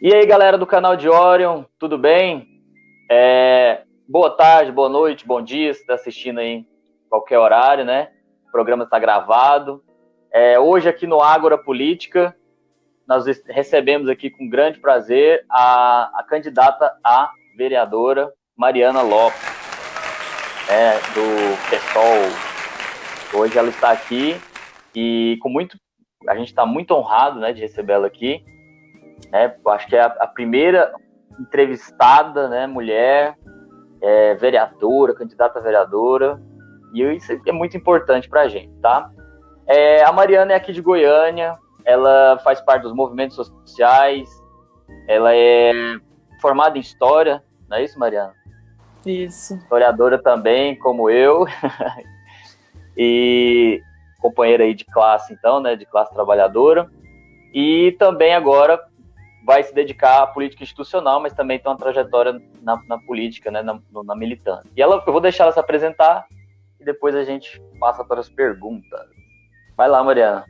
E aí, galera do canal de Orion, tudo bem? Boa tarde, boa noite, bom dia, se está assistindo aí em qualquer horário, né? O programa está gravado. Hoje aqui no Ágora Política, nós recebemos aqui com grande prazer a candidata a vereadora Mariana Lopes, do PSOL. Hoje ela está aqui e a gente está muito honrado, né, de recebê-la aqui. Acho que é a primeira entrevistada, né, mulher, vereadora, candidata a vereadora, e isso é muito importante para a gente, tá? A Mariana é aqui de Goiânia, ela faz parte dos movimentos sociais, ela é formada em História, não é isso, Mariana? Isso. Historiadora também, como eu, e companheira aí de classe, então, né, de classe trabalhadora, e também agora vai se dedicar à política institucional, mas também tem uma trajetória na política, né, na militância. E eu vou deixar ela se apresentar e depois a gente passa para as perguntas. Vai lá, Mariana.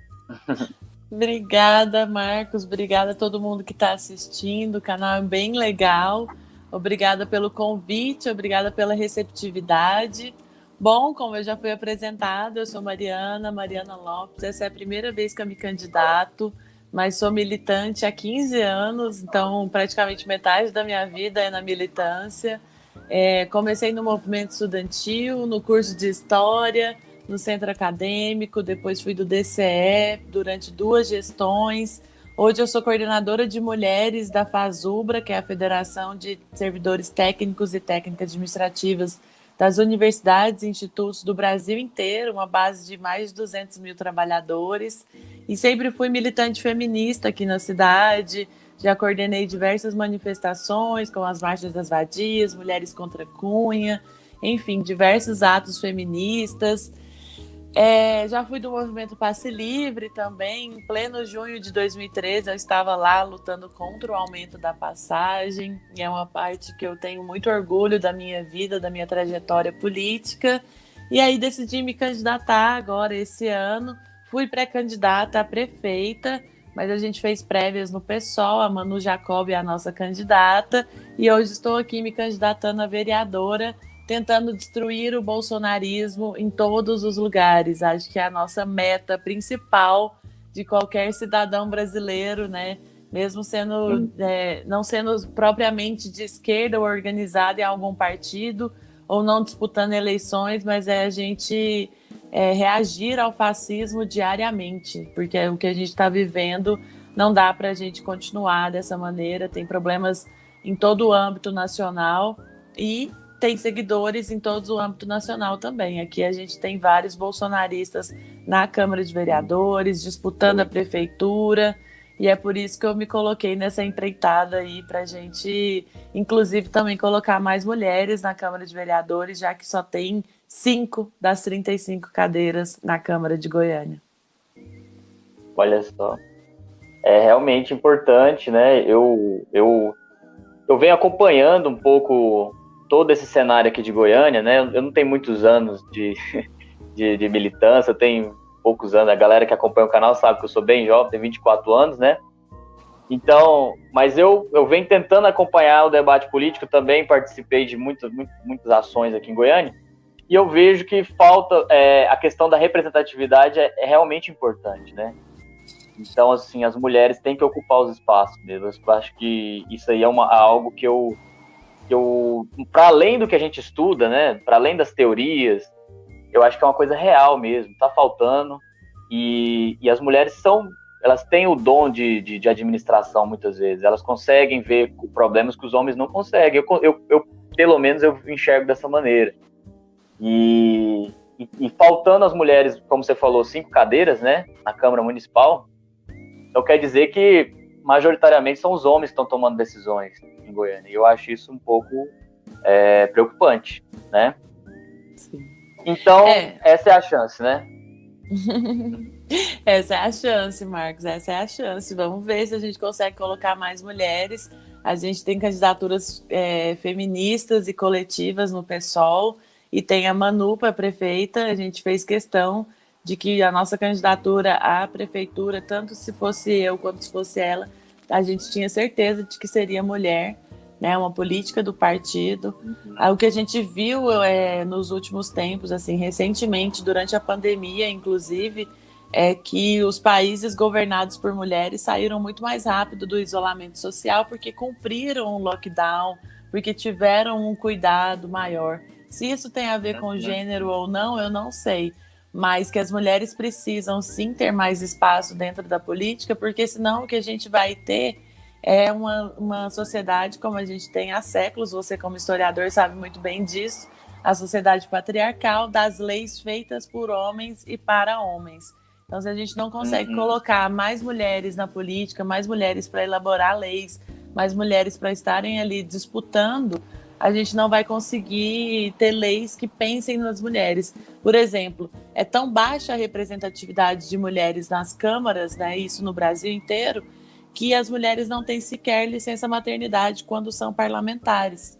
Obrigada, Marcos. Obrigada a todo mundo que está assistindo. O canal é bem legal. Obrigada pelo convite, obrigada pela receptividade. Bom, como eu já fui apresentada, eu sou Mariana Lopes. Essa é a primeira vez que eu me candidato, mas sou militante há 15 anos, então praticamente metade da minha vida é na militância. Comecei no movimento estudantil, no curso de História, no centro acadêmico, depois fui do DCE durante 2 gestões. Hoje eu sou coordenadora de mulheres da FASUBRA, que é a Federação de Servidores Técnicos e Técnicas Administrativas das universidades e institutos do Brasil inteiro, uma base de mais de 200 mil trabalhadores. E sempre fui militante feminista aqui na cidade, já coordenei diversas manifestações, como as Marchas das Vadias, Mulheres contra Cunha, enfim, diversos atos feministas. Já fui do movimento Passe Livre também. Em pleno junho de 2013, eu estava lá lutando contra o aumento da passagem, e é uma parte que eu tenho muito orgulho da minha vida, da minha trajetória política. E aí decidi me candidatar agora esse ano. Fui pré-candidata a prefeita, mas a gente fez prévias no PSOL, a Manu Jacob é a nossa candidata, e hoje estou aqui me candidatando a vereadora, tentando destruir o bolsonarismo em todos os lugares. Acho que é a nossa meta principal de qualquer cidadão brasileiro, né? Mesmo não sendo propriamente de esquerda ou organizado em algum partido, ou não disputando eleições, mas é a gente reagir ao fascismo diariamente, porque o que a gente está vivendo não dá para a gente continuar dessa maneira. Tem problemas em todo o âmbito nacional e tem seguidores em todo o âmbito nacional também. Aqui a gente tem vários bolsonaristas na Câmara de Vereadores, disputando a prefeitura, e é por isso que eu me coloquei nessa empreitada aí, para a gente, inclusive, também colocar mais mulheres na Câmara de Vereadores, já que só tem 5 das 35 cadeiras na Câmara de Goiânia. Olha só. É realmente importante, né? Eu venho acompanhando um pouco todo esse cenário aqui de Goiânia, né? Eu não tenho muitos anos de militância, eu tenho poucos anos. A galera que acompanha o canal sabe que eu sou bem jovem, tenho 24 anos, né? Então, mas eu venho tentando acompanhar o debate político também, participei de muitas ações aqui em Goiânia, e eu vejo que falta, a questão da representatividade é realmente importante, né? Então, assim, as mulheres têm que ocupar os espaços mesmo. Eu acho que isso aí é algo que eu para além do que a gente estuda, né, para além das teorias, eu acho que é uma coisa real mesmo, tá faltando, e as mulheres elas têm o dom de administração muitas vezes, elas conseguem ver problemas que os homens não conseguem, eu pelo menos eu enxergo dessa maneira, e faltando as mulheres, como você falou, 5 cadeiras, né, na Câmara Municipal, então quer dizer que majoritariamente são os homens que estão tomando decisões em Goiânia. E eu acho isso um pouco preocupante, né? Sim. Então, essa é a chance, né? Essa é a chance, Marcos, essa é a chance. Vamos ver se a gente consegue colocar mais mulheres. A gente tem candidaturas feministas e coletivas no PSOL, e tem a Manu para prefeita. A gente fez questão de que a nossa candidatura à prefeitura, tanto se fosse eu quanto se fosse ela, a gente tinha certeza de que seria mulher, né, uma política do partido. O que a gente viu nos últimos tempos, assim, recentemente, durante a pandemia, inclusive, é que os países governados por mulheres saíram muito mais rápido do isolamento social porque cumpriram o lockdown, porque tiveram um cuidado maior. Se isso tem a ver com gênero ou não, eu não sei. Mas que as mulheres precisam sim ter mais espaço dentro da política, porque senão o que a gente vai ter é uma sociedade como a gente tem há séculos, você como historiador sabe muito bem disso, a sociedade patriarcal das leis feitas por homens e para homens. Então, se a gente não consegue colocar mais mulheres na política, mais mulheres para elaborar leis, mais mulheres para estarem ali disputando, a gente não vai conseguir ter leis que pensem nas mulheres. Por exemplo, é tão baixa a representatividade de mulheres nas câmaras, né, isso no Brasil inteiro, que as mulheres não têm sequer licença maternidade quando são parlamentares.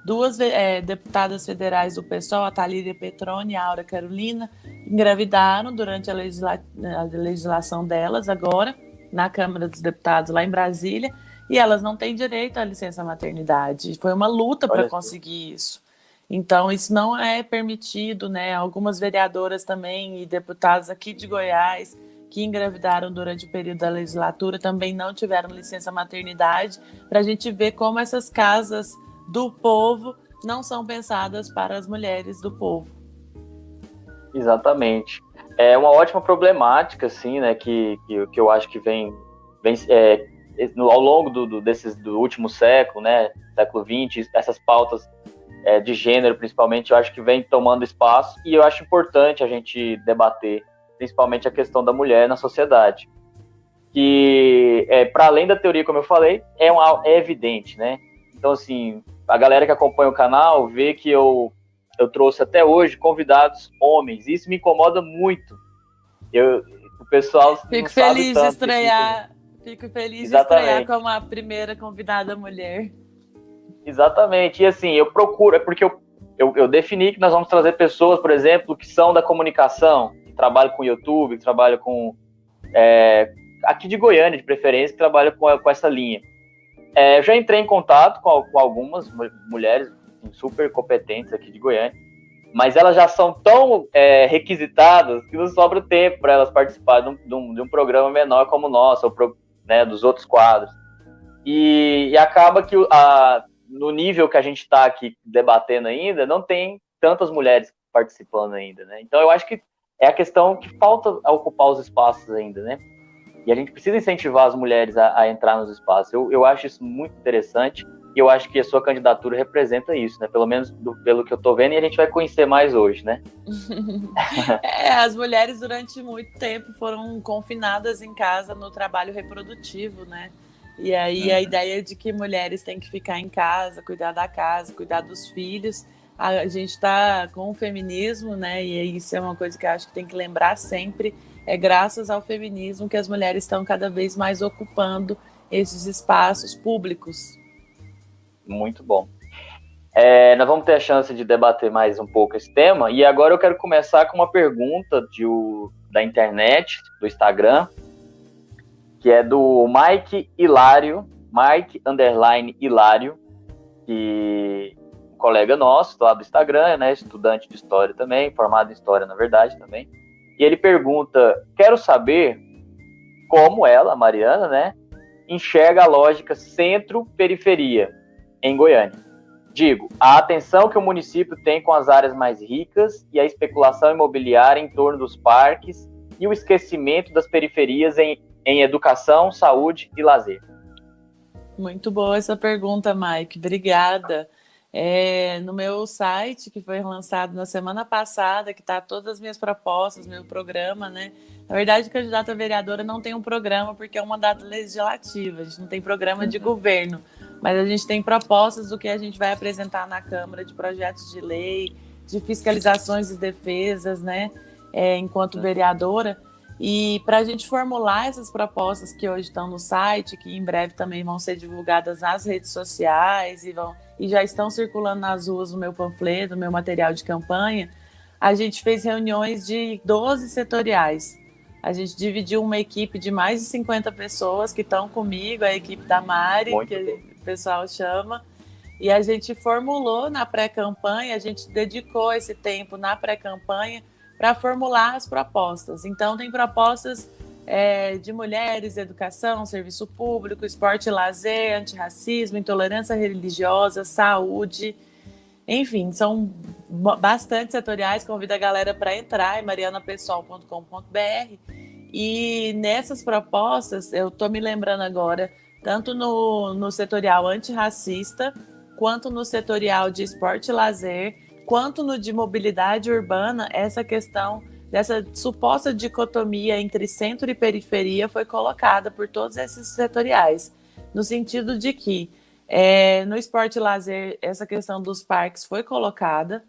Duas deputadas federais do PSOL, a Thalíria Petroni e a Aura Carolina, engravidaram durante a legislação delas agora, na Câmara dos Deputados lá em Brasília, e elas não têm direito à licença maternidade. Foi uma luta para conseguir isso. Então, isso não é permitido, né? Algumas vereadoras também e deputados aqui de Goiás que engravidaram durante o período da legislatura também não tiveram licença maternidade, para a gente ver como essas casas do povo não são pensadas para as mulheres do povo. Exatamente. É uma ótima problemática, assim, né, que eu acho que vem ao longo do último século, né, século XX, essas pautas de gênero, principalmente, eu acho que vem tomando espaço, e eu acho importante a gente debater, principalmente a questão da mulher na sociedade. Que, para além da teoria, como eu falei, é evidente, né? Então, assim, a galera que acompanha o canal vê que eu trouxe até hoje convidados homens. Isso me incomoda muito. O pessoal Fico feliz de estrear. Fico feliz de estrear como a primeira convidada mulher. Exatamente. E assim, eu procuro, porque eu defini que nós vamos trazer pessoas, por exemplo, que são da comunicação, que trabalham com YouTube, que trabalham com aqui de Goiânia, de preferência, que trabalham com essa linha. Eu já entrei em contato com algumas mulheres super competentes aqui de Goiânia, mas elas já são tão requisitadas que não sobra tempo para elas participarem de um programa menor como o nosso, né, dos outros quadros. E acaba que no nível que a gente está aqui debatendo ainda, não tem tantas mulheres participando ainda, né? Então eu acho que é a questão que falta ocupar os espaços ainda, né? E a gente precisa incentivar as mulheres a entrar nos espaços. Eu acho isso muito interessante e eu acho que a sua candidatura representa isso, né? Pelo menos pelo que eu estou vendo, e a gente vai conhecer mais hoje, né? As mulheres durante muito tempo foram confinadas em casa no trabalho reprodutivo, né? E aí a ideia de que mulheres têm que ficar em casa, cuidar da casa, cuidar dos filhos. A gente está com o feminismo, né? E isso é uma coisa que eu acho que tem que lembrar sempre. É graças ao feminismo que as mulheres estão cada vez mais ocupando esses espaços públicos. Muito bom. Nós vamos ter a chance de debater mais um pouco esse tema. E agora eu quero começar com uma pergunta da internet, do Instagram, que é do Mike Hilário, Mike_Hilário, que um colega nosso lá do Instagram, né, estudante de História também, formado em História, na verdade, também. E ele pergunta, quero saber como ela, a Mariana, né, enxerga a lógica centro-periferia em Goiânia. Digo, a atenção que o município tem com as áreas mais ricas e a especulação imobiliária em torno dos parques e o esquecimento das periferias em educação, saúde e lazer. Muito boa essa pergunta, Mike. Obrigada. No meu site, que foi lançado na semana passada, que está todas as minhas propostas, meu programa, né? Na verdade, candidata a vereadora não tem um programa, porque é um mandato legislativo, a gente não tem programa de governo, mas a gente tem propostas do que a gente vai apresentar na Câmara de projetos de lei, de fiscalizações e defesas, né? Enquanto vereadora. E para a gente formular essas propostas que hoje estão no site, que em breve também vão ser divulgadas nas redes sociais e já estão circulando nas ruas o meu panfleto, o meu material de campanha, a gente fez reuniões de 12 setoriais, A gente dividiu uma equipe de mais de 50 pessoas que estão comigo, a equipe da Mari, Muito que bom. o pessoal chama. E a gente formulou na pré-campanha, a gente dedicou esse tempo na pré-campanha para formular as propostas. Então, tem propostas de mulheres, educação, serviço público, esporte e lazer, antirracismo, intolerância religiosa, saúde. Enfim, são bastante setoriais. Convido a galera para entrar em marianapessoal.com.br. E nessas propostas, eu estou me lembrando agora, tanto no setorial antirracista, quanto no setorial de esporte e lazer, quanto no de mobilidade urbana, essa questão dessa suposta dicotomia entre centro e periferia foi colocada por todos esses setoriais, no sentido de que no esporte e lazer, essa questão dos parques foi colocada,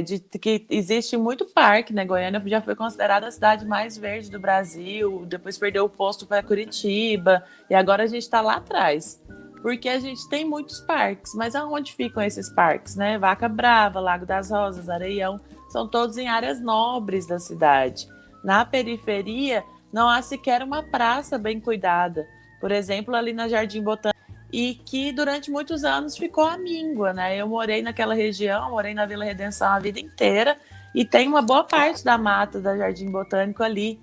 de que existe muito parque, né? Goiânia já foi considerada a cidade mais verde do Brasil, depois perdeu o posto para Curitiba, e agora a gente está lá atrás. Porque a gente tem muitos parques, mas aonde ficam esses parques, né? Vaca Brava, Lago das Rosas, Areião, são todos em áreas nobres da cidade. Na periferia, não há sequer uma praça bem cuidada. Por exemplo, ali na Jardim Botânico, e que durante muitos anos ficou à míngua, né? Eu morei naquela região, morei na Vila Redenção a vida inteira, e tem uma boa parte da mata da Jardim Botânico ali,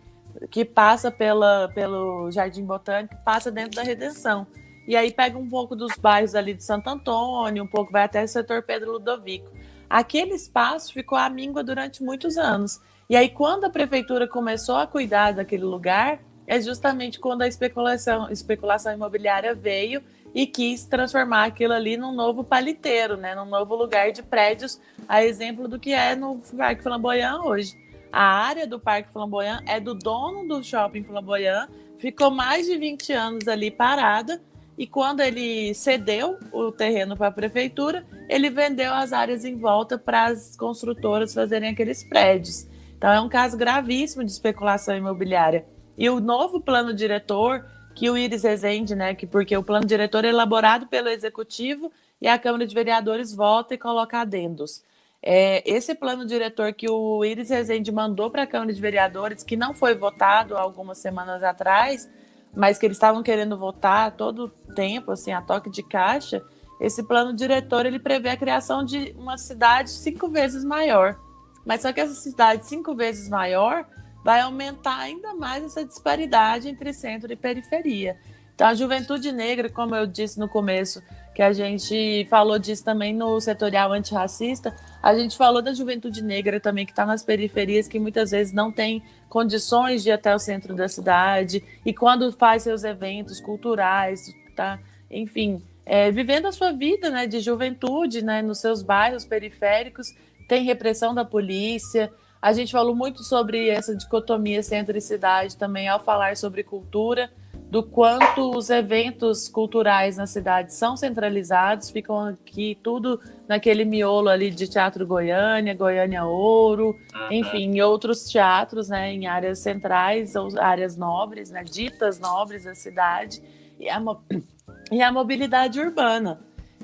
que passa pelo Jardim Botânico, passa dentro da Redenção. E aí pega um pouco dos bairros ali de Santo Antônio, um pouco vai até o setor Pedro Ludovico. Aquele espaço ficou à míngua durante muitos anos. E aí, quando a prefeitura começou a cuidar daquele lugar, é justamente quando a especulação imobiliária veio e quis transformar aquilo ali num novo paliteiro, né? Num novo lugar de prédios, a exemplo do que é no Parque Flamboyant hoje. A área do Parque Flamboyant é do dono do Shopping Flamboyant, ficou mais de 20 anos ali parada, e quando ele cedeu o terreno para a prefeitura, ele vendeu as áreas em volta para as construtoras fazerem aqueles prédios. Então é um caso gravíssimo de especulação imobiliária. E o novo plano diretor, que o Iris Rezende, né, porque o plano diretor é elaborado pelo Executivo e a Câmara de Vereadores vota e coloca adendos. Esse plano diretor que o Iris Rezende mandou para a Câmara de Vereadores, que não foi votado há algumas semanas atrás, mas que eles estavam querendo votar todo o tempo, assim, a toque de caixa, esse plano diretor ele prevê a criação de uma cidade 5 vezes maior. Mas só que essa cidade 5 vezes maior vai aumentar ainda mais essa disparidade entre centro e periferia. Então, a juventude negra, como eu disse no começo, que a gente falou disso também no setorial antirracista, a gente falou da juventude negra também, que está nas periferias, que muitas vezes não tem condições de ir até o centro da cidade, e quando faz seus eventos culturais, tá? Enfim, vivendo a sua vida, né, de juventude, né, nos seus bairros periféricos, tem repressão da polícia. A gente falou muito sobre essa dicotomia centro e cidade também ao falar sobre cultura, do quanto os eventos culturais na cidade são centralizados, ficam aqui tudo naquele miolo ali de Teatro Goiânia, Goiânia Ouro, enfim, em outros teatros, né, em áreas centrais ou áreas nobres, né, ditas nobres da cidade, e a mobilidade urbana,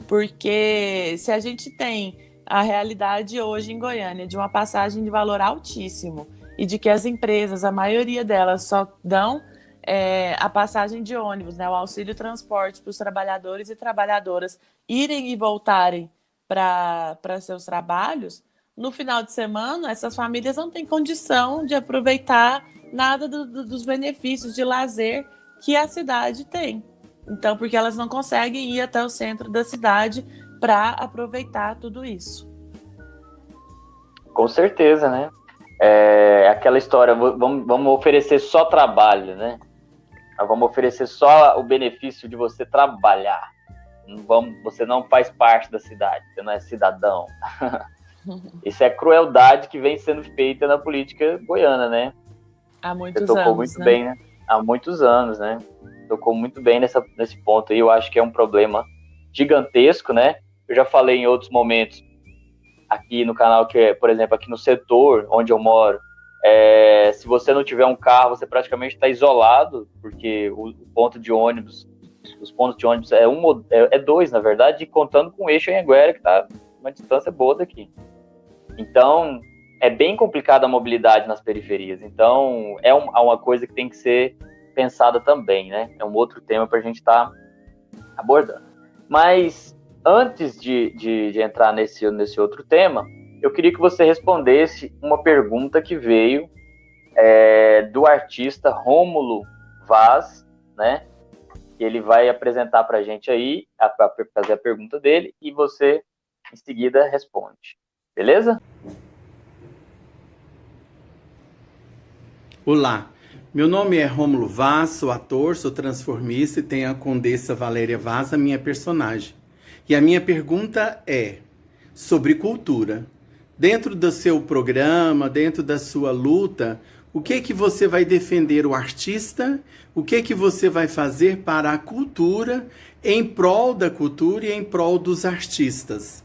porque se a gente tem a realidade hoje em Goiânia de uma passagem de valor altíssimo e de que as empresas, a maioria delas, só dão a passagem de ônibus, né, o auxílio transporte para os trabalhadores e trabalhadoras irem e voltarem para seus trabalhos, no final de semana essas famílias não têm condição de aproveitar nada dos benefícios de lazer que a cidade tem. Então, porque elas não conseguem ir até o centro da cidade para aproveitar tudo isso. Com certeza, né? Aquela história, vamos oferecer só trabalho, né? Vamos oferecer só o benefício de você trabalhar. Você não faz parte da cidade, você não é cidadão. Isso é crueldade que vem sendo feita na política goiana, né? Há muitos você tocou anos, muito né? bem, né? Há muitos anos, né? Tocou muito bem nesse ponto aí. Eu acho que é um problema gigantesco, né? Eu já falei em outros momentos aqui no canal que, por exemplo, aqui no setor onde eu moro, se você não tiver um carro, você praticamente está isolado, porque o ponto de ônibus, os pontos de ônibus é dois, na verdade, e contando com o eixo Anhanguera, que está uma distância boa daqui. Então, é bem complicada a mobilidade nas periferias. Então, é uma coisa que tem que ser pensada também, né? É um outro tema para a gente estar abordando. Mas, antes de entrar nesse outro tema, eu queria que você respondesse uma pergunta que veio do artista Rômulo Vaz, né? Ele vai apresentar para a gente aí, fazer a pergunta dele, e você, em seguida, responde. Beleza? Olá, meu nome é Rômulo Vaz, sou ator, sou transformista e tenho a Condessa Valéria Vaz, a minha personagem. E a minha pergunta é sobre cultura. Dentro do seu programa, dentro da sua luta, o que você vai defender o artista? O que você vai fazer para a cultura, em prol da cultura e em prol dos artistas?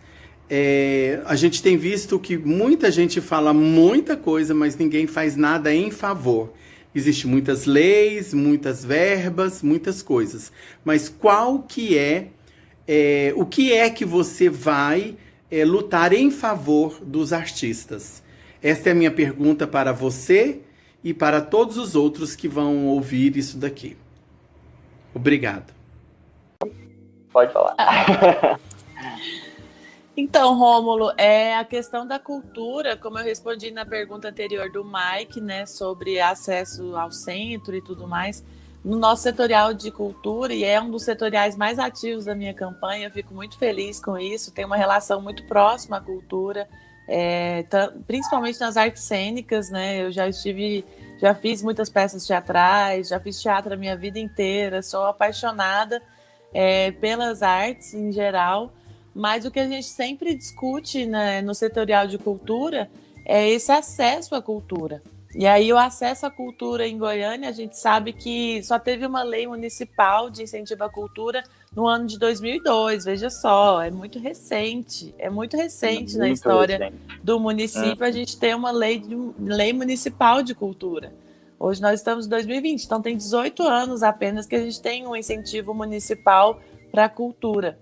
A gente tem visto que muita gente fala muita coisa, mas ninguém faz nada em favor. Existem muitas leis, muitas verbas, muitas coisas. Mas o que é que você vai lutar em favor dos artistas? Esta é a minha pergunta para você e para todos os outros que vão ouvir isso daqui. Obrigado. Pode falar. Então, Rômulo, a questão da cultura, como eu respondi na pergunta anterior do Mike, né, sobre acesso ao centro e tudo mais, no nosso setorial de cultura, e é um dos setoriais mais ativos da minha campanha, eu fico muito feliz com isso, tem uma relação muito próxima à cultura, principalmente nas artes cênicas, né, eu já fiz muitas peças teatrais, já fiz teatro a minha vida inteira, sou apaixonada pelas artes em geral, mas o que a gente sempre discute, né, no setorial de cultura é esse acesso à cultura. E aí o acesso à cultura em Goiânia, a gente sabe que só teve uma lei municipal de incentivo à cultura no ano de 2002, veja só, é muito recente na história do município a gente ter uma lei municipal de cultura. Hoje nós estamos em 2020, então tem 18 anos apenas que a gente tem um incentivo municipal para a cultura.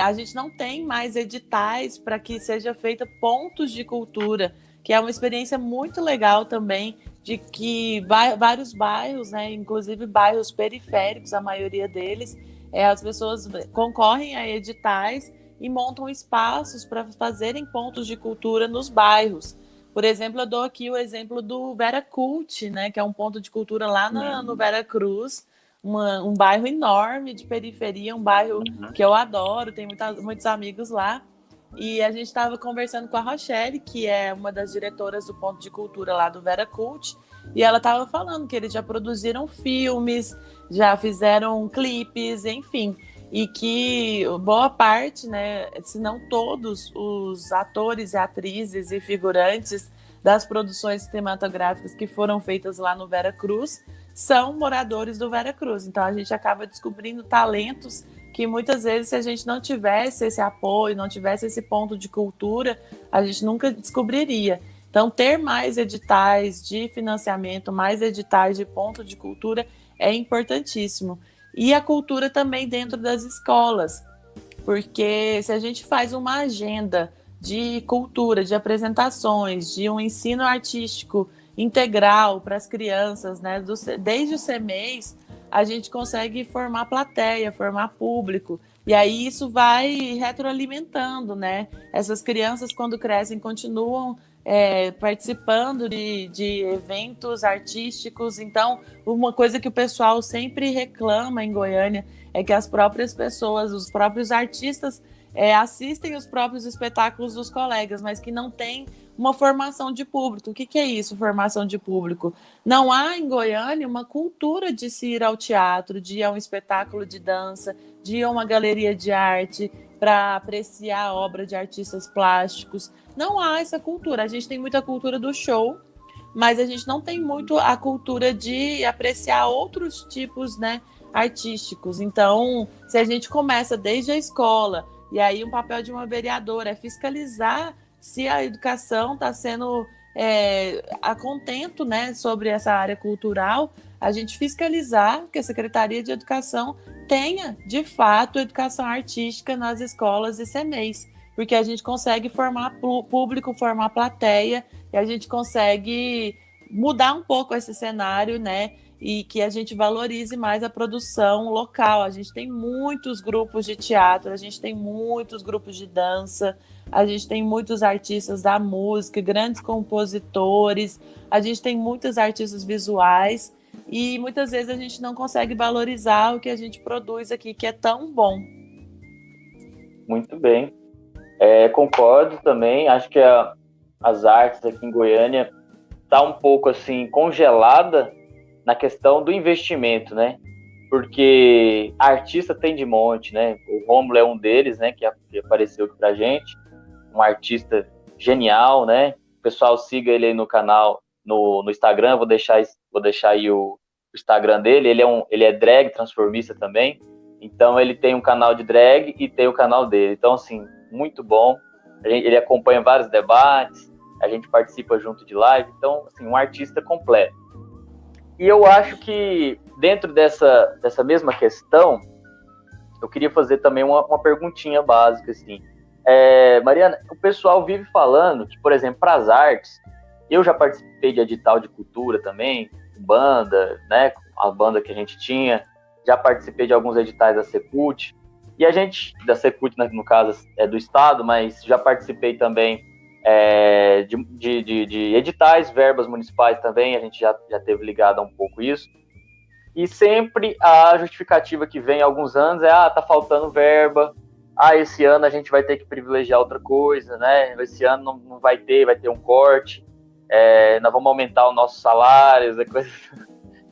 A gente não tem mais editais para que seja feita pontos de cultura, que é uma experiência muito legal também, de que vários bairros, né, inclusive bairros periféricos, a maioria deles, as pessoas concorrem a editais e montam espaços para fazerem pontos de cultura nos bairros. Por exemplo, eu dou aqui o exemplo do Vera Cult, né, que é um ponto de cultura lá no Vera Cruz, um bairro enorme de periferia, um bairro que eu adoro, tenho muitos amigos lá. E a gente estava conversando com a Rochelle, que é uma das diretoras do ponto de cultura lá do Vera Cult, e ela estava falando que eles já produziram filmes, já fizeram clipes, enfim, e que boa parte, né, se não todos os atores e atrizes e figurantes das produções cinematográficas que foram feitas lá no Vera Cruz são moradores do Vera Cruz. Então a gente acaba descobrindo talentos que muitas vezes, se a gente não tivesse esse apoio, não tivesse esse ponto de cultura, a gente nunca descobriria. Então, ter mais editais de financiamento, mais editais de ponto de cultura é importantíssimo. E a cultura também dentro das escolas, porque se a gente faz uma agenda de cultura, de apresentações, de um ensino artístico integral para as crianças, né, desde o CMEs, a gente consegue formar plateia, formar público, e aí isso vai retroalimentando, né? Essas crianças, quando crescem, continuam participando de eventos artísticos. Então, uma coisa que o pessoal sempre reclama em Goiânia é que as próprias pessoas, os próprios artistas, assistem os próprios espetáculos dos colegas, mas que não tem uma formação de público. O que é isso, formação de público? Não há em Goiânia uma cultura de se ir ao teatro, de ir a um espetáculo de dança, de ir a uma galeria de arte para apreciar a obra de artistas plásticos. Não há essa cultura. A gente tem muita cultura do show, mas a gente não tem muito a cultura de apreciar outros tipos, né, artísticos. Então, se a gente começa desde a escola, e aí um papel de uma vereadora é fiscalizar se a educação está sendo a contento, né, sobre essa área cultural, a gente fiscalizar que a Secretaria de Educação tenha, de fato, educação artística nas escolas e CMEs, porque a gente consegue formar público, formar plateia e a gente consegue mudar um pouco esse cenário, né? E que a gente valorize mais a produção local. A gente tem muitos grupos de teatro, a gente tem muitos grupos de dança, a gente tem muitos artistas da música, grandes compositores, a gente tem muitos artistas visuais e muitas vezes a gente não consegue valorizar o que a gente produz aqui, que é tão bom. Muito bem. Concordo também. Acho que as artes aqui em Goiânia tá um pouco assim congelada na questão do investimento, né? Porque artista tem de monte, né? O Rômulo é um deles, né? Que apareceu aqui pra gente, um artista genial, né? O pessoal siga ele aí no canal, no Instagram. Vou deixar aí o Instagram dele. Ele é drag transformista também. Então ele tem um canal de drag e tem o canal dele. Então assim, muito bom. Ele acompanha vários debates. A gente participa junto de live. Então assim, um artista completo. E eu acho que dentro dessa mesma questão, eu queria fazer também uma perguntinha básica, assim. Mariana, o pessoal vive falando que, por exemplo, para as artes, eu já participei de edital de cultura também, banda, né, a banda que a gente tinha, já participei de alguns editais da Secult, e a gente, da Secult, no caso, é do Estado, mas já participei também de editais, verbas municipais também, a gente já teve ligado a um pouco isso. E sempre a justificativa que vem há alguns anos tá faltando verba, esse ano a gente vai ter que privilegiar outra coisa, né? Esse ano não vai ter um corte, nós vamos aumentar os nossos salários,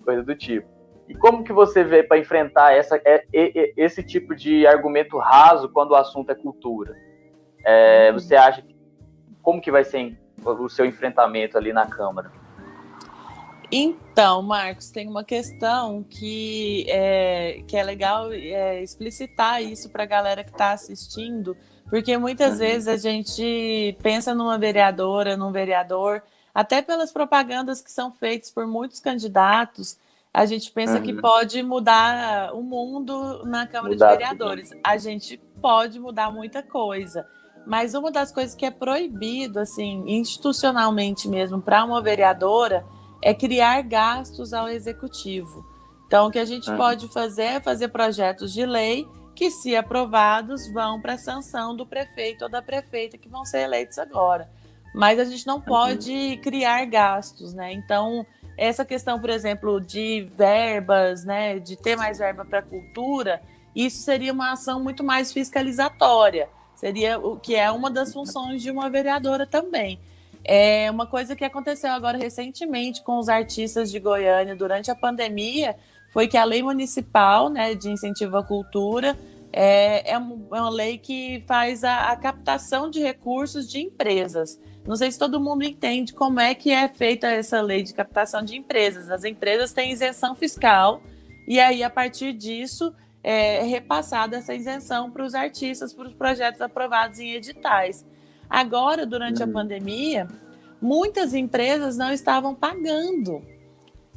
coisa do tipo. E como que você vê para enfrentar esse tipo de argumento raso quando o assunto é cultura? Você acha que como que vai ser o seu enfrentamento ali na Câmara? Então, Marcos, tem uma questão que é legal explicitar isso para a galera que está assistindo, porque muitas vezes a gente pensa numa vereadora, num vereador, até pelas propagandas que são feitas por muitos candidatos, a gente pensa que pode mudar o mundo na Câmara de Vereadores. A gente pode mudar muita coisa. Mas uma das coisas que é proibido, assim, institucionalmente mesmo, para uma vereadora, é criar gastos ao executivo. Então, o que a gente pode fazer é fazer projetos de lei que, se aprovados, vão para a sanção do prefeito ou da prefeita que vão ser eleitos agora. Mas a gente não pode criar gastos, né? Então, essa questão, por exemplo, de verbas, né, de ter mais verba para a cultura, isso seria uma ação muito mais fiscalizatória. Seria o que é uma das funções de uma vereadora também. Uma coisa que aconteceu agora recentemente com os artistas de Goiânia durante a pandemia foi que a lei municipal, né, de incentivo à cultura é uma lei que faz a captação de recursos de empresas. Não sei se todo mundo entende como é que é feita essa lei de captação de empresas. As empresas têm isenção fiscal e aí, a partir disso, é repassada essa isenção para os artistas, para os projetos aprovados em editais. Agora, durante a pandemia, muitas empresas não estavam pagando.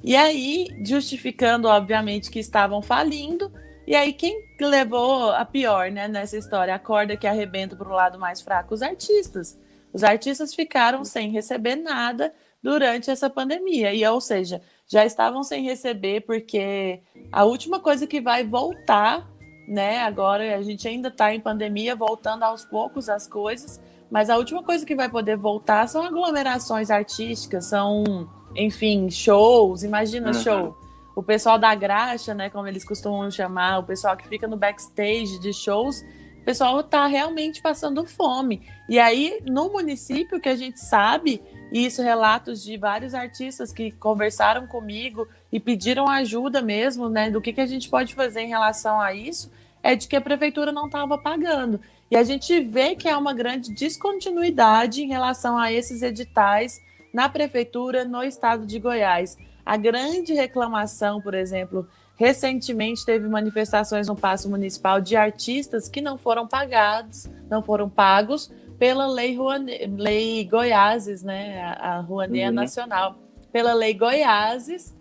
E aí, justificando, obviamente, que estavam falindo, e aí quem levou a pior, né, nessa história, a corda que arrebenta para o lado mais fraco? Os artistas. Os artistas ficaram sem receber nada durante essa pandemia, ou seja, já estavam sem receber porque a última coisa que vai voltar, né, agora a gente ainda está em pandemia, voltando aos poucos as coisas, mas a última coisa que vai poder voltar são aglomerações artísticas, são, enfim, shows, imagina show. O pessoal da graxa, né, como eles costumam chamar, o pessoal que fica no backstage de shows, o pessoal está realmente passando fome. E aí, no município, que a gente sabe, e isso relatos de vários artistas que conversaram comigo e pediram ajuda mesmo, né, do que a gente pode fazer em relação a isso, é de que a prefeitura não estava pagando. E a gente vê que há uma grande descontinuidade em relação a esses editais na prefeitura, no estado de Goiás. A grande reclamação, por exemplo, recentemente teve manifestações no Paço Municipal de artistas que não foram pagos pela lei Goiáses, né? A Rouanet Nacional, pela lei Goiáses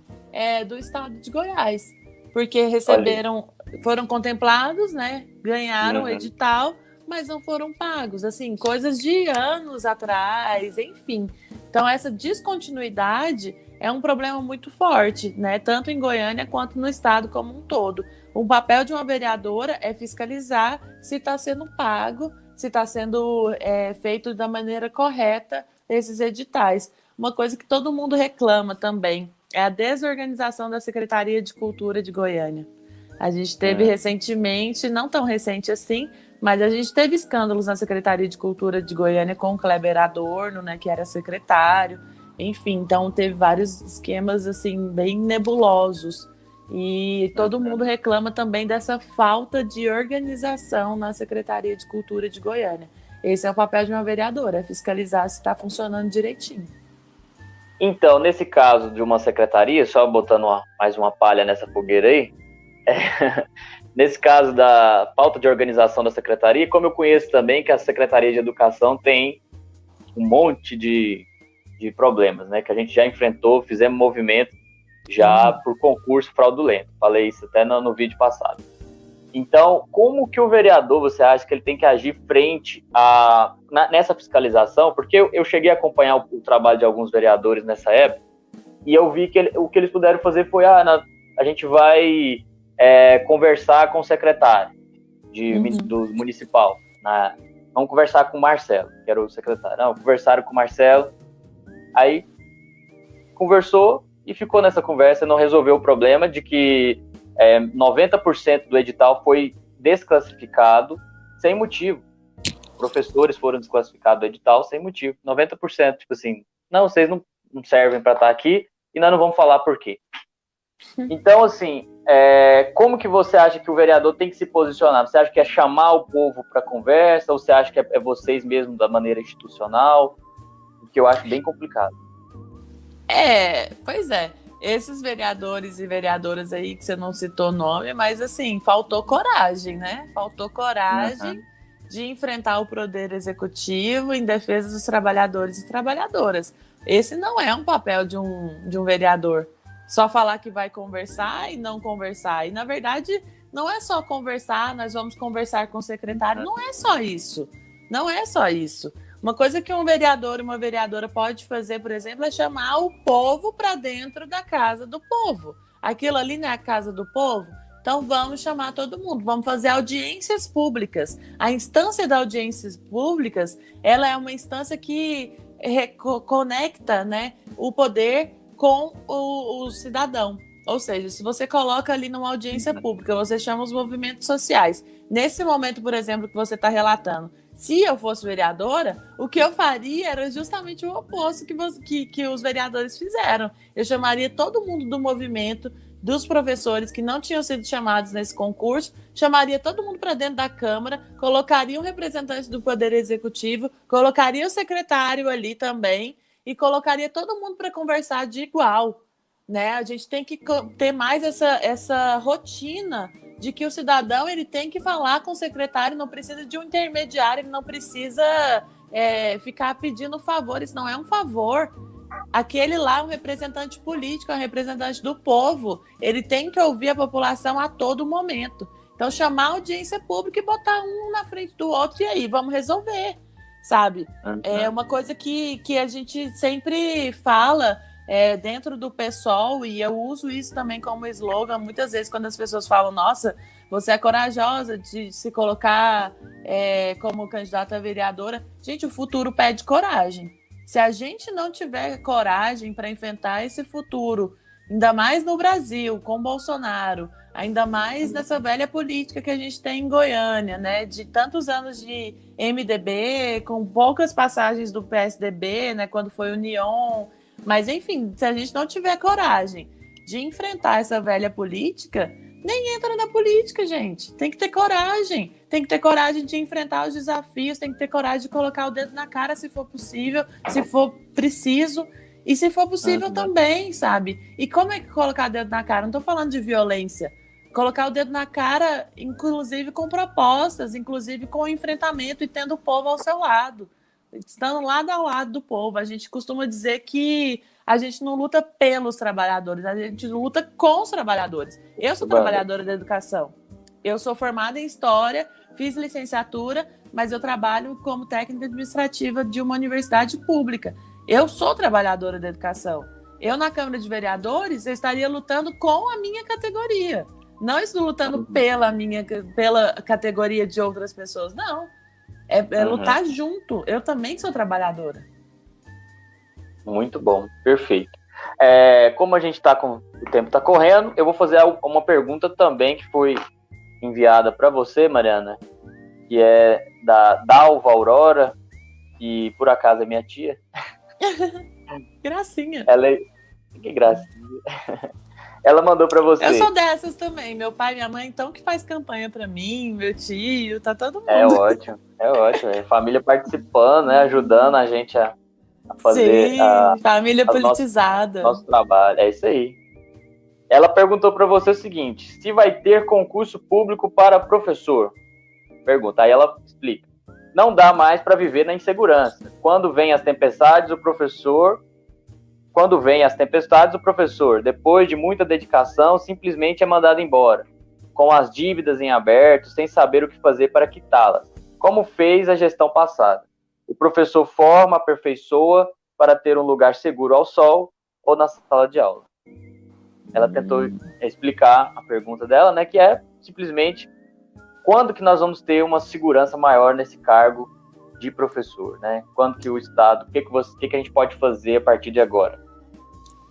do estado de Goiás, porque foram contemplados, né? Ganharam o edital, mas não foram pagos, assim, coisas de anos atrás, enfim. Então, essa descontinuidade é um problema muito forte, né? Tanto em Goiânia quanto no estado como um todo. O papel de uma vereadora é fiscalizar se está sendo pago, se está sendo feito da maneira correta esses editais. Uma coisa que todo mundo reclama também é a desorganização da Secretaria de Cultura de Goiânia. A gente teve recentemente, não tão recente assim, mas a gente teve escândalos na Secretaria de Cultura de Goiânia com o Kleber Adorno, né, que era secretário. Enfim, então teve vários esquemas assim bem nebulosos. E todo mundo reclama também dessa falta de organização na Secretaria de Cultura de Goiânia. Esse é o papel de uma vereadora, é fiscalizar se está funcionando direitinho. Então, nesse caso de uma secretaria, só botando mais uma palha nessa fogueira aí, nesse caso da falta de organização da secretaria, como eu conheço também que a Secretaria de Educação tem um monte de problemas, né, que a gente já enfrentou, fizemos movimento já por concurso fraudulento, falei isso até no vídeo passado. Então, como que o vereador, você acha que ele tem que agir frente nessa fiscalização? Porque eu cheguei a acompanhar o trabalho de alguns vereadores nessa época, e eu vi que o que eles puderam fazer foi, a gente vai conversar com o secretário do municipal, vamos conversar com o Marcelo, que era o secretário. Não, conversaram com o Marcelo, aí conversou e ficou nessa conversa, não resolveu o problema de que 90% do edital foi desclassificado sem motivo. Professores foram desclassificados do edital sem motivo. 90%, tipo assim, não, vocês não servem para estar aqui e nós não vamos falar por quê. Então, assim, como que você acha que o vereador tem que se posicionar? Você acha que é chamar o povo para conversa ou você acha que é vocês mesmo da maneira institucional? O que eu acho bem complicado. Pois é. Esses vereadores e vereadoras aí que você não citou nome, mas assim, faltou coragem, né? Faltou coragem de enfrentar o poder executivo em defesa dos trabalhadores e trabalhadoras. Esse não é um papel de um vereador. Só falar que vai conversar e não conversar. E, na verdade, não é só conversar, nós vamos conversar com o secretário. Não é só isso. Não é só isso. Uma coisa que um vereador e uma vereadora pode fazer, por exemplo, é chamar o povo para dentro da casa do povo. Aquilo ali não é a casa do povo? Então vamos chamar todo mundo, vamos fazer audiências públicas. A instância das audiências públicas, ela é uma instância que conecta, né, o poder com o cidadão. Ou seja, se você coloca ali numa audiência pública, você chama os movimentos sociais. Nesse momento, por exemplo, que você está relatando, se eu fosse vereadora, o que eu faria era justamente o oposto que os vereadores fizeram. Eu chamaria todo mundo do movimento, dos professores que não tinham sido chamados nesse concurso, chamaria todo mundo para dentro da Câmara, colocaria um representante do Poder Executivo, colocaria o secretário ali também e colocaria todo mundo para conversar de igual. Né? A gente tem que ter mais essa rotina de que o cidadão ele tem que falar com o secretário, não precisa de um intermediário, ele não precisa ficar pedindo favores, não é um favor. Aquele lá é um representante político, é um representante do povo, ele tem que ouvir a população a todo momento. Então, chamar a audiência pública e botar um na frente do outro, e aí, vamos resolver, sabe? É uma coisa que a gente sempre fala dentro do PSOL, e eu uso isso também como slogan, muitas vezes quando as pessoas falam, nossa, você é corajosa de se colocar como candidata a vereadora. Gente, o futuro pede coragem. Se a gente não tiver coragem para enfrentar esse futuro, ainda mais no Brasil, com Bolsonaro, ainda mais nessa velha política que a gente tem em Goiânia, né, de tantos anos de MDB, com poucas passagens do PSDB, né, quando foi União. Mas, enfim, se a gente não tiver coragem de enfrentar essa velha política, nem entra na política, gente. Tem que ter coragem. Tem que ter coragem de enfrentar os desafios, tem que ter coragem de colocar o dedo na cara se for possível, se for preciso. E se for possível também, sabe? E como é que colocar o dedo na cara? Não estou falando de violência. Colocar o dedo na cara, inclusive com propostas, inclusive com enfrentamento e tendo o povo ao seu lado. Estando lado ao lado do povo. A gente costuma dizer que a gente não luta pelos trabalhadores, a gente luta com os trabalhadores. Eu sou trabalhadora da educação. Eu sou formada em História, fiz licenciatura, mas eu trabalho como técnica administrativa de uma universidade pública. Eu sou trabalhadora da educação. Eu, na Câmara de Vereadores, eu estaria lutando com a minha categoria. Não estou lutando pela categoria de outras pessoas, não. É lutar junto. Eu também sou trabalhadora. Muito bom, perfeito. Como a gente o tempo está correndo, eu vou fazer uma pergunta também que foi enviada para você, Mariana, que é da Dalva Aurora, e por acaso é minha tia. Gracinha. Que gracinha. Ela mandou para você. Eu sou dessas também. Meu pai e minha mãe, então, que faz campanha para mim, meu tio, tá todo mundo. É ótimo. Família participando, né? Ajudando a gente a fazer. Sim, família politizada. Nosso trabalho. É isso aí. Ela perguntou para você o seguinte: se vai ter concurso público para professor? Pergunta. Aí ela explica. Não dá mais para viver na insegurança. Quando vem as tempestades, o professor, depois de muita dedicação, simplesmente é mandado embora, com as dívidas em aberto, sem saber o que fazer para quitá-las, como fez a gestão passada. O professor forma, aperfeiçoa para ter um lugar seguro ao sol ou na sala de aula. Ela tentou explicar a pergunta dela, né, que é simplesmente quando que nós vamos ter uma segurança maior nesse cargo de professor, né? Quando que o Estado, o que a gente pode fazer a partir de agora?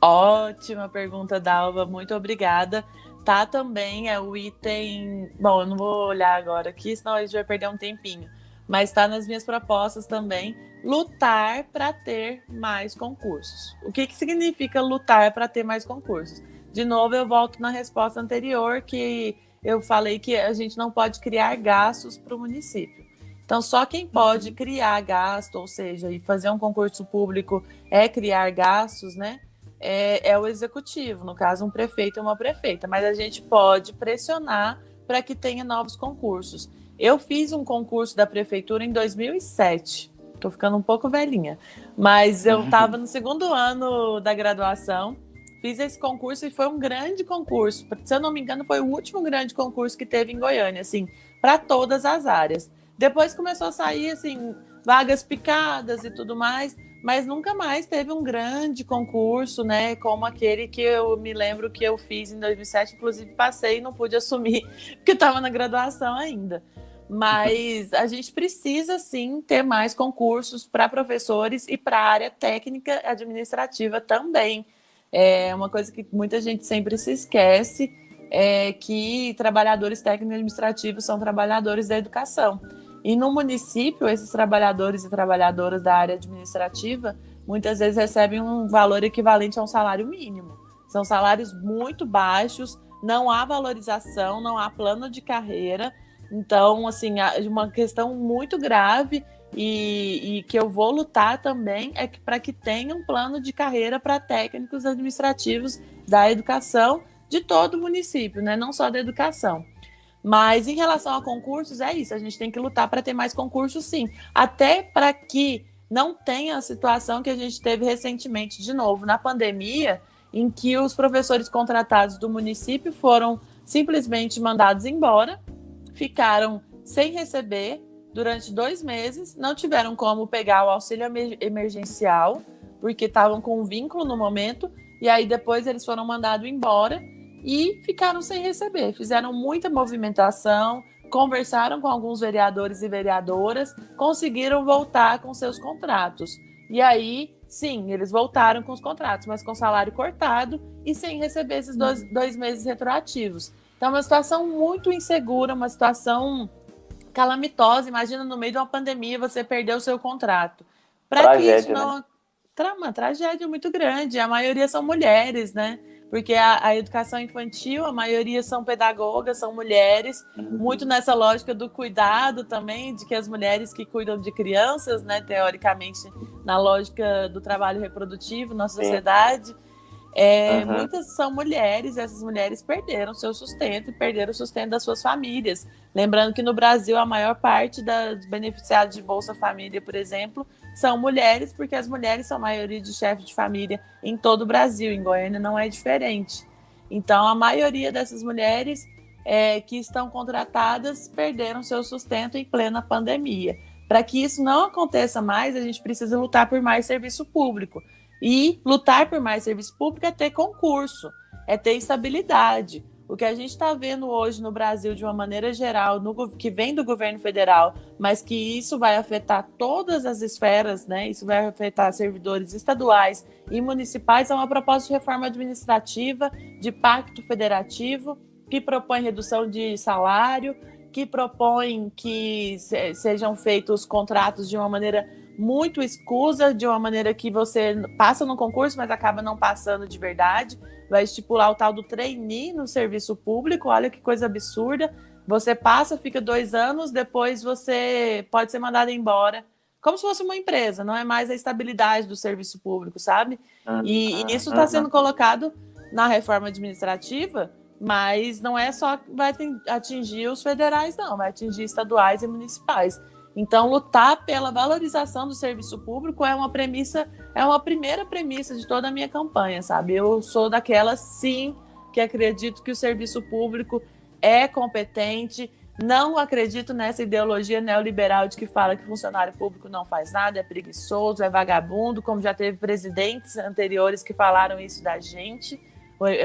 Ótima pergunta, Dalva, muito obrigada. Tá também, o item... Bom, eu não vou olhar agora aqui, senão a gente vai perder um tempinho. Mas está nas minhas propostas também, lutar para ter mais concursos. O que significa lutar para ter mais concursos? De novo, eu volto na resposta anterior, que eu falei que a gente não pode criar gastos para o município. Então, só quem pode criar gasto, ou seja, e fazer um concurso público é criar gastos, né? É o executivo, no caso, um prefeito ou uma prefeita. Mas a gente pode pressionar para que tenha novos concursos. Eu fiz um concurso da prefeitura em 2007. Estou ficando um pouco velhinha. Mas eu estava no segundo ano da graduação. Fiz esse concurso e foi um grande concurso. Se eu não me engano, foi o último grande concurso que teve em Goiânia, assim, para todas as áreas. Depois começou a sair, assim, vagas picadas e tudo mais, mas nunca mais teve um grande concurso, né, como aquele que eu me lembro que eu fiz em 2007, inclusive passei e não pude assumir, porque estava na graduação ainda. Mas a gente precisa, sim, ter mais concursos para professores e para a área técnica administrativa também. É uma coisa que muita gente sempre se esquece, é que trabalhadores técnicos administrativos são trabalhadores da educação. E no município, esses trabalhadores e trabalhadoras da área administrativa, muitas vezes recebem um valor equivalente a um salário mínimo. São salários muito baixos, não há valorização, não há plano de carreira. Então, assim, uma questão muito grave e que eu vou lutar também é que para que tenha um plano de carreira para técnicos administrativos da educação de todo o município, né? Não só da educação. Mas em relação a concursos, é isso, a gente tem que lutar para ter mais concursos, sim. Até para que não tenha a situação que a gente teve recentemente, de novo, na pandemia, em que os professores contratados do município foram simplesmente mandados embora, ficaram sem receber durante 2 meses, não tiveram como pegar o auxílio emergencial, porque estavam com um vínculo no momento, e aí depois eles foram mandados embora e ficaram sem receber. Fizeram muita movimentação, conversaram com alguns vereadores e vereadoras, conseguiram voltar com seus contratos. E aí, sim, eles voltaram com os contratos, mas com salário cortado e sem receber esses 2 meses retroativos. Então, é uma situação muito insegura, uma situação calamitosa. Imagina, no meio de uma pandemia, você perder o seu contrato. Para que isso não... Né? Uma tragédia muito grande. A maioria são mulheres, né? Porque a educação infantil, a maioria são pedagogas, são mulheres, muito nessa lógica do cuidado também, de que as mulheres que cuidam de crianças, né, teoricamente, na lógica do trabalho reprodutivo na sociedade, muitas são mulheres, e essas mulheres perderam seu sustento e perderam o sustento das suas famílias. Lembrando que no Brasil, a maior parte dos beneficiados de Bolsa Família, por exemplo, são mulheres, porque as mulheres são a maioria de chefes de família em todo o Brasil. Em Goiânia não é diferente. Então, a maioria dessas mulheres que estão contratadas perderam seu sustento em plena pandemia. Para que isso não aconteça mais, a gente precisa lutar por mais serviço público. E lutar por mais serviço público é ter concurso, é ter estabilidade. O que a gente está vendo hoje no Brasil, de uma maneira geral, que vem do governo federal, mas que isso vai afetar todas as esferas, né? Isso vai afetar servidores estaduais e municipais, é uma proposta de reforma administrativa, de pacto federativo, que propõe redução de salário, que propõe que sejam feitos contratos de uma maneira muito escusa, de uma maneira que você passa no concurso, mas acaba não passando de verdade. Vai estipular o tal do trainee no serviço público. Olha que coisa absurda. Você passa, fica 2 anos, depois você pode ser mandado embora. Como se fosse uma empresa, não é mais a estabilidade do serviço público, sabe? E isso está sendo colocado na reforma administrativa, mas não é só que vai atingir os federais, não, vai atingir estaduais e municipais. Então, lutar pela valorização do serviço público é uma primeira premissa de toda a minha campanha, sabe? Eu sou daquelas, sim, que acredito que o serviço público é competente, não acredito nessa ideologia neoliberal de que fala que funcionário público não faz nada, é preguiçoso, é vagabundo, como já teve presidentes anteriores que falaram isso da gente.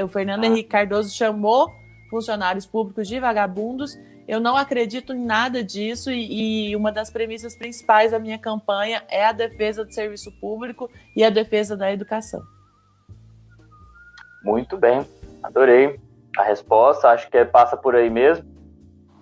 O Fernando Henrique Cardoso chamou funcionários públicos de vagabundos. Eu não acredito em nada disso e uma das premissas principais da minha campanha é a defesa do serviço público e a defesa da educação. Muito bem, adorei a resposta, acho que passa por aí mesmo,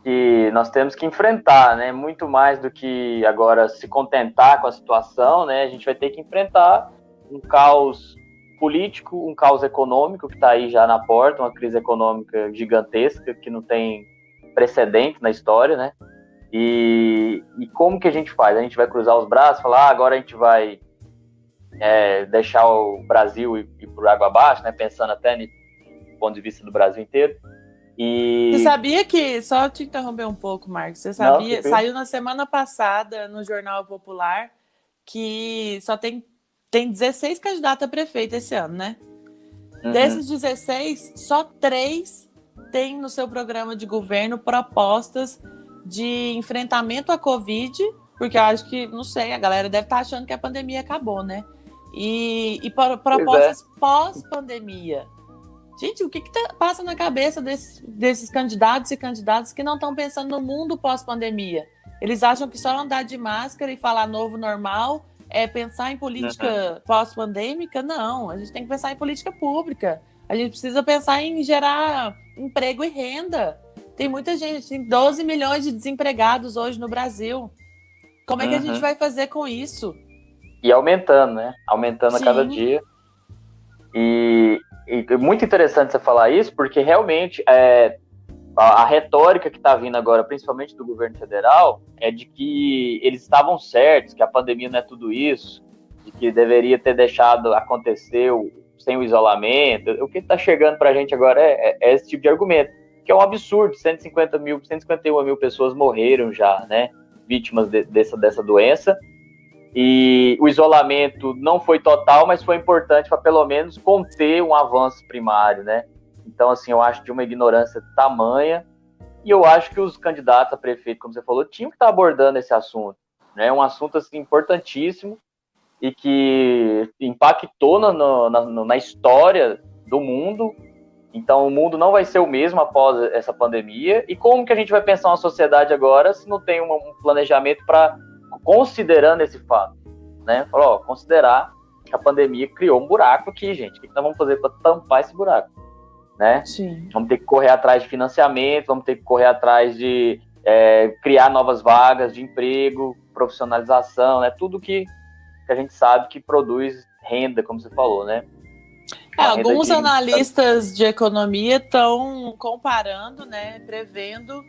que nós temos que enfrentar, né, muito mais do que agora se contentar com a situação, né, a gente vai ter que enfrentar um caos político, um caos econômico que está aí já na porta, uma crise econômica gigantesca que não tem precedente na história, né? E como que a gente faz? A gente vai cruzar os braços, falar, agora a gente vai deixar o Brasil ir por água abaixo, né? Pensando até no ponto de vista do Brasil inteiro. E... Você sabia que, só te interromper um pouco, Marcos, você sabia, não, saiu na semana passada no Jornal Popular que só tem 16 candidatos a prefeito esse ano, né? Desses 16, só 3 têm no seu programa de governo propostas de enfrentamento à Covid, porque eu acho que, não sei, a galera deve estar achando que a pandemia acabou, né? E propostas pós-pandemia. Gente, o que passa na cabeça desses candidatos e candidatas que não estão pensando no mundo pós-pandemia? Eles acham que só andar de máscara e falar novo normal é pensar em política pós-pandêmica? Não, a gente tem que pensar em política pública. A gente precisa pensar em gerar emprego e renda. Tem muita gente, tem 12 milhões de desempregados hoje no Brasil. Como é que a gente vai fazer com isso? E aumentando, né? Aumentando a cada dia. E é muito interessante você falar isso, porque realmente a retórica que está vindo agora, principalmente do governo federal, é de que eles estavam certos, que a pandemia não é tudo isso, de que deveria ter deixado acontecer sem o isolamento. O que está chegando para a gente agora é esse tipo de argumento, que é um absurdo. 151 mil pessoas morreram já, né, vítimas dessa doença, e o isolamento não foi total, mas foi importante para pelo menos conter um avanço primário, né? Então, assim, eu acho de uma ignorância tamanha, e eu acho que os candidatos a prefeito, como você falou, tinham que estar abordando esse assunto, né? É um assunto, assim, importantíssimo e que impactou na história do mundo. Então, o mundo não vai ser o mesmo após essa pandemia. E como que a gente vai pensar uma sociedade agora se não tem um planejamento para, considerando esse fato, né? Considerar que a pandemia criou um buraco aqui, gente. O que nós vamos fazer para tampar esse buraco? Né? Sim. Vamos ter que correr atrás de financiamento, vamos ter que correr atrás de criar novas vagas de emprego, profissionalização, né? Tudo que a gente sabe que produz renda, como você falou, né? Alguns analistas de economia estão comparando, né, prevendo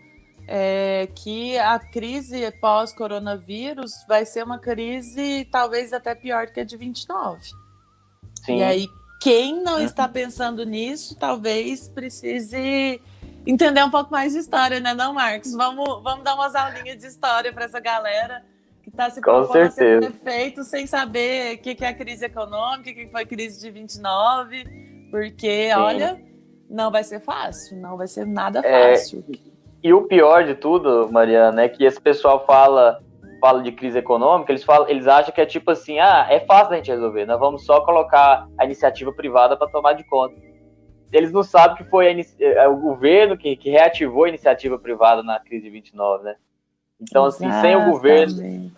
que a crise pós-coronavírus vai ser uma crise talvez até pior que a de 29. Sim. E aí, quem não está pensando nisso, talvez precise entender um pouco mais de história, né, não, Marcos? Vamos dar umas aulinhas de história para essa galera que está se propondo a ser prefeito sem saber o que é a crise econômica, o que foi a crise de 29, porque, olha, não vai ser fácil, não vai ser nada fácil. E o pior de tudo, Mariana, é que esse pessoal fala falam de crise econômica, eles acham que é tipo assim, é fácil da gente resolver, nós vamos só colocar a iniciativa privada para tomar de conta. Eles não sabem que foi o governo que reativou a iniciativa privada na crise de 29, né? Então, assim, sem o governo,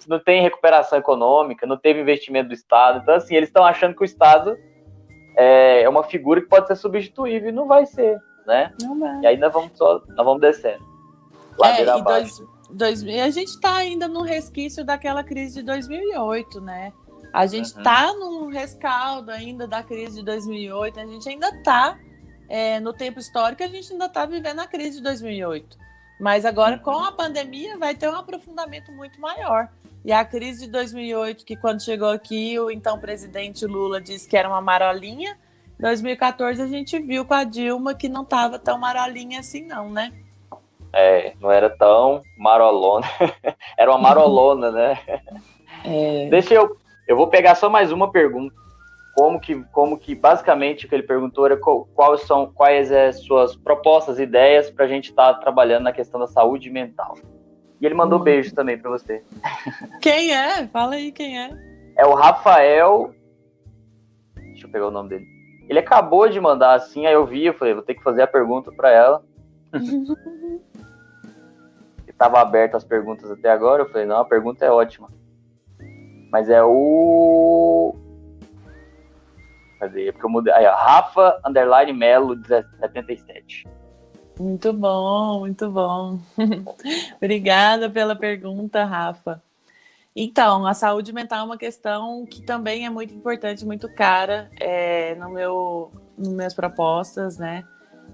não tem recuperação econômica, não teve investimento do Estado. Então, assim, eles estão achando que o Estado é uma figura que pode ser substituível e não vai ser, né? E aí nós vamos descendo. Ladeira abaixo. A gente está ainda no resquício daquela crise de 2008, né? A gente está num rescaldo ainda da crise de 2008, a gente ainda está no tempo histórico, a gente ainda está vivendo a crise de 2008. Mas agora, com a pandemia, vai ter um aprofundamento muito maior. E a crise de 2008, que quando chegou aqui, o então presidente Lula disse que era uma marolinha. Em 2014, a gente viu com a Dilma que não estava tão marolinha assim, não, né? Não era tão marolona. Era uma marolona, né? Eu vou pegar só mais uma pergunta. Como que basicamente o que ele perguntou era quais as suas propostas, ideias para a gente estar trabalhando na questão da saúde mental. E ele mandou beijo também para você. Quem é? Fala aí quem é. É o Rafael. Deixa eu pegar o nome dele. Ele acabou de mandar assim, aí eu vi, eu falei, vou ter que fazer a pergunta para ela. Estava aberto as perguntas até agora, eu falei, não, a pergunta é ótima. Mas é o... Cadê? É porque eu mudei. Aí, ó, Rafa _Melo 77. Muito bom, muito bom. Obrigada pela pergunta, Rafa. Então, a saúde mental é uma questão que também é muito importante, muito cara nas minhas propostas, né?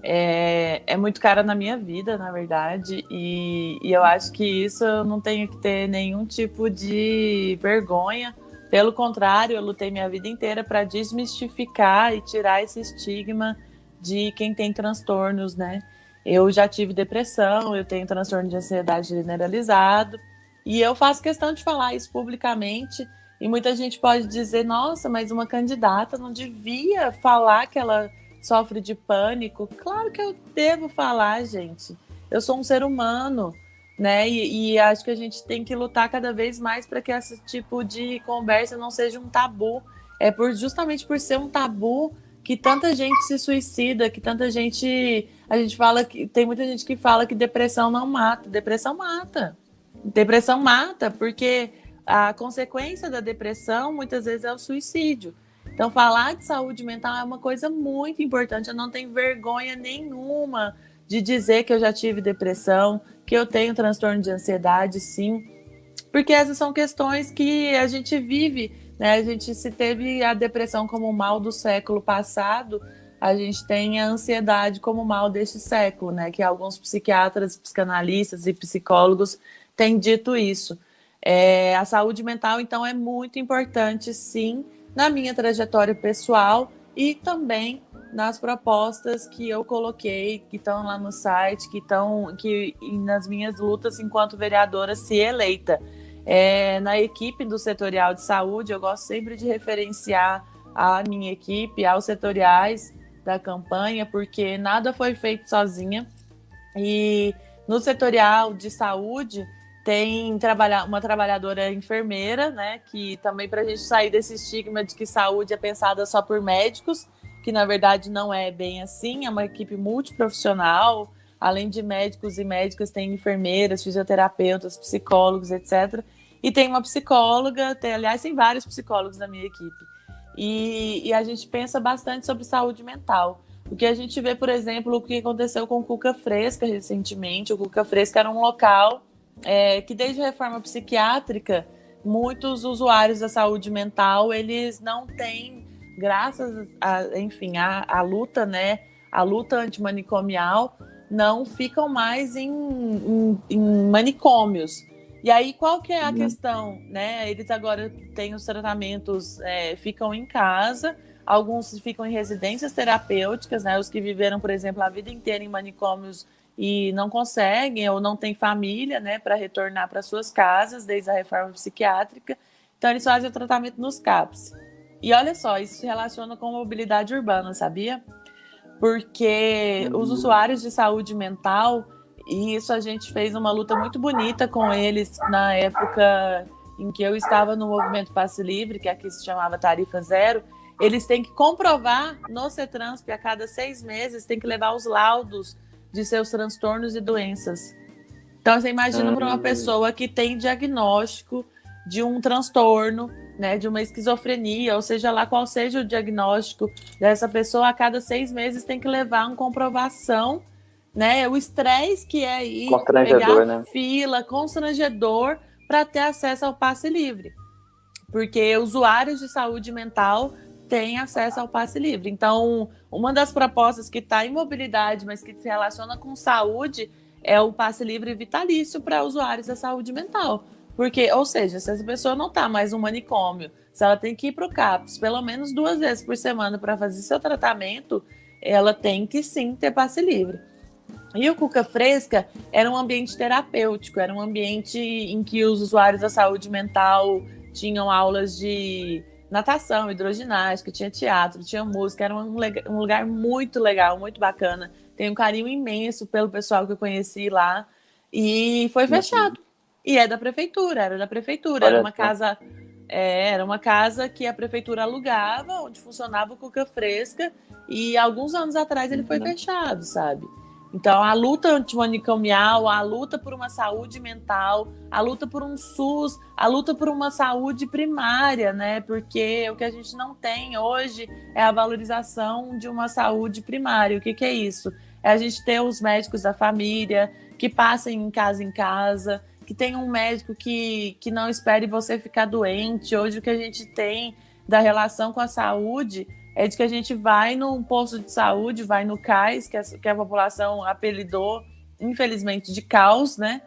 É muito cara na minha vida, na verdade, e eu acho que isso eu não tenho que ter nenhum tipo de vergonha. Pelo contrário, eu lutei minha vida inteira para desmistificar e tirar esse estigma de quem tem transtornos, né? Eu já tive depressão, eu tenho transtorno de ansiedade generalizado, e eu faço questão de falar isso publicamente, e muita gente pode dizer, nossa, mas uma candidata não devia falar que ela sofre de pânico. Claro que eu devo falar, gente. Eu sou um ser humano, né? E acho que a gente tem que lutar cada vez mais para que esse tipo de conversa não seja um tabu. Justamente por ser um tabu que tanta gente se suicida, que tanta gente... A gente fala que... Tem muita gente que fala que depressão não mata. Depressão mata. Depressão mata, porque a consequência da depressão muitas vezes é o suicídio. Então, falar de saúde mental é uma coisa muito importante. Eu não tenho vergonha nenhuma de dizer que eu já tive depressão, que eu tenho transtorno de ansiedade, sim. Porque essas são questões que a gente vive, né? A gente, se teve a depressão como o mal do século passado, a gente tem a ansiedade como o mal deste século, né? Que alguns psiquiatras, psicanalistas e psicólogos têm dito isso. A saúde mental, então, é muito importante, sim, na minha trajetória pessoal e também nas propostas que eu coloquei, que estão lá no site, que nas minhas lutas enquanto vereadora, se eleita. Na equipe do setorial de saúde, eu gosto sempre de referenciar a minha equipe, aos setoriais da campanha, porque nada foi feito sozinha. E no setorial de saúde tem uma trabalhadora enfermeira, né, que também, para a gente sair desse estigma de que saúde é pensada só por médicos, que na verdade não é bem assim, é uma equipe multiprofissional, além de médicos e médicas, tem enfermeiras, fisioterapeutas, psicólogos, etc. E tem uma psicóloga, aliás, tem vários psicólogos na minha equipe. E a gente pensa bastante sobre saúde mental. O que a gente vê, por exemplo, o que aconteceu com o Cuca Fresca recentemente. O Cuca Fresca era um local que desde a reforma psiquiátrica, muitos usuários da saúde mental, eles não têm, graças à luta, né, a luta antimanicomial, não ficam mais em manicômios. E aí, qual que é a questão, né? Eles agora têm os tratamentos, ficam em casa, alguns ficam em residências terapêuticas, né? Os que viveram, por exemplo, a vida inteira em manicômios e não conseguem ou não têm família, né, para retornar para suas casas desde a reforma psiquiátrica. Então, eles fazem o tratamento nos CAPs. E olha só, isso se relaciona com mobilidade urbana, sabia? Porque os usuários de saúde mental, E isso a gente fez uma luta muito bonita com eles na época em que eu estava no movimento Passe Livre, que aqui se chamava Tarifa Zero. Eles têm que comprovar no CETRANSP a cada 6 meses, tem que levar os laudos de seus transtornos e doenças. Então, você imagina para uma pessoa que tem diagnóstico de um transtorno, né, de uma esquizofrenia, ou seja lá qual seja o diagnóstico dessa pessoa, a cada 6 meses tem que levar uma comprovação, né, o estresse que é ir pegar né? fila, constrangedor, para ter acesso ao passe livre. Porque usuários de saúde mental têm acesso ao passe livre. Então, uma das propostas que está em mobilidade, mas que se relaciona com saúde, é o passe livre vitalício para usuários da saúde mental. Porque, ou seja, se essa pessoa não está mais no manicômio, se ela tem que ir para o CAPS pelo menos 2 vezes por semana para fazer seu tratamento, ela tem que sim ter passe livre. E o Cuca Fresca era um ambiente terapêutico, era um ambiente em que os usuários da saúde mental tinham aulas de natação, hidroginástica, tinha teatro, tinha música, era um lugar muito legal, muito bacana. Tenho um carinho imenso pelo pessoal que eu conheci lá. E foi fechado. E era da prefeitura. Era uma casa que a prefeitura alugava, onde funcionava o Cuca Fresca, e alguns anos atrás ele foi fechado, sabe? Então, a luta antimanicomial, a luta por uma saúde mental, a luta por um SUS, a luta por uma saúde primária, né? Porque o que a gente não tem hoje é a valorização de uma saúde primária. O que é isso? É a gente ter os médicos da família, que passem em casa, que tenha um médico que não espere você ficar doente. Hoje, o que a gente tem da relação com a saúde é de que a gente vai num posto de saúde, vai no CAIS, que a população apelidou, infelizmente, de caos, né?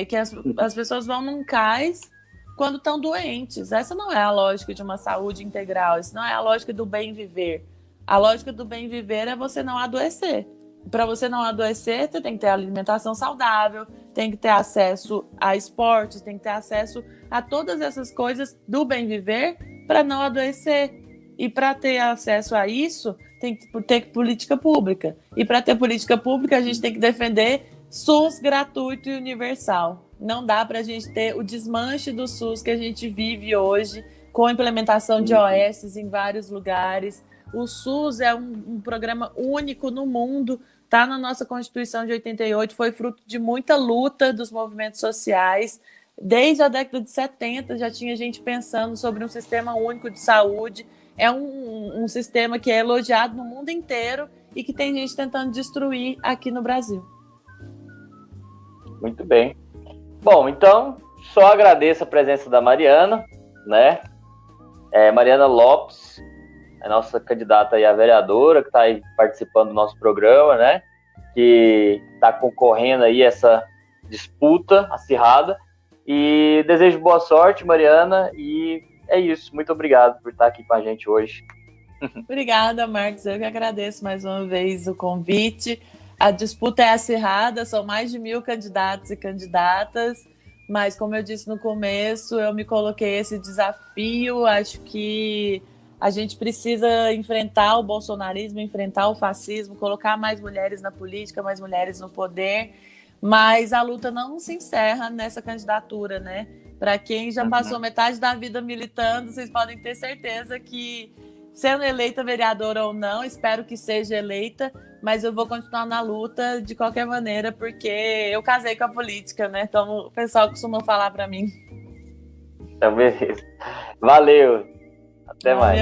Que as pessoas vão num CAIS quando estão doentes. Essa não é a lógica de uma saúde integral, isso não é a lógica do bem viver. A lógica do bem viver é você não adoecer. Para você não adoecer, você tem que ter alimentação saudável, tem que ter acesso a esportes, tem que ter acesso a todas essas coisas do bem viver para não adoecer. E para ter acesso a isso, tem que ter política pública. E para ter política pública, a gente tem que defender SUS gratuito e universal. Não dá para a gente ter o desmanche do SUS que a gente vive hoje, com a implementação de OS em vários lugares. O SUS é um programa único no mundo, está na nossa Constituição de 88, foi fruto de muita luta dos movimentos sociais. Desde a década de 70 já tinha gente pensando sobre um sistema único de saúde. É um sistema que é elogiado no mundo inteiro e que tem gente tentando destruir aqui no Brasil. Muito bem. Bom, então, só agradeço a presença da Mariana, né? Mariana Lopes, a nossa candidata aí a vereadora, que está aí participando do nosso programa, né? Que está concorrendo aí essa disputa acirrada. E desejo boa sorte, Mariana, e é isso. Muito obrigado por estar aqui com a gente hoje. Obrigada, Marcos. Eu que agradeço mais uma vez o convite. A disputa é acirrada, são mais de 1.000 candidatos e candidatas, mas como eu disse no começo, eu me coloquei esse desafio. Acho que a gente precisa enfrentar o bolsonarismo, enfrentar o fascismo, colocar mais mulheres na política, mais mulheres no poder, mas a luta não se encerra nessa candidatura, né? Para quem já passou metade da vida militando, vocês podem ter certeza que, sendo eleita vereadora ou não, espero que seja eleita, mas eu vou continuar na luta de qualquer maneira, porque eu casei com a política, né? Como o pessoal costuma falar para mim. Então, beleza. Valeu. Até mais.